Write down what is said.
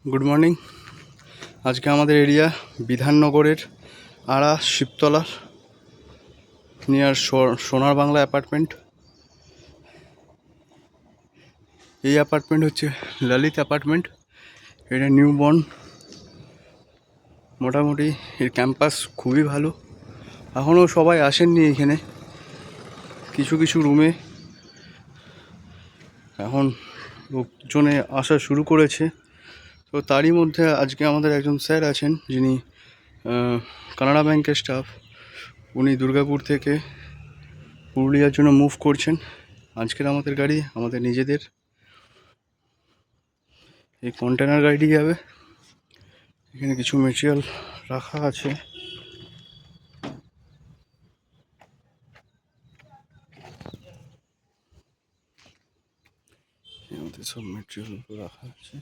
Good morning. আজকে আমাদের area বিধাননগরের আড়া শিবতলার নিয়ার সোনার বাংলা অ্যাপার্টমেন্ট। এই অ্যাপার্টমেন্ট হচ্ছে ললিত অ্যাপার্টমেন্ট। এটা নিউ বর্ন। মোটামুটি এর ক্যাম্পাস খুবই ভালো। এখনও সবাই আসেননি এখানে, কিছু কিছু রুমে এখন লোকজনে আসা শুরু করেছে। তো তারই মধ্যে আজকে আমাদের একজন স্যার আছেন যিনি কানাড়া ব্যাংকের স্টাফ। উনি দুর্গাপুর থেকে পুরুলিয়ার জন্য মুভ করছেন। আজকের আমাদের গাড়ি আমাদের নিজেদের, এই কন্টেনার গাড়ি যাবে। এখানে কিছু মেটেরিয়াল রাখা আছে। সব মেটেরিয়াল রাখা আছে।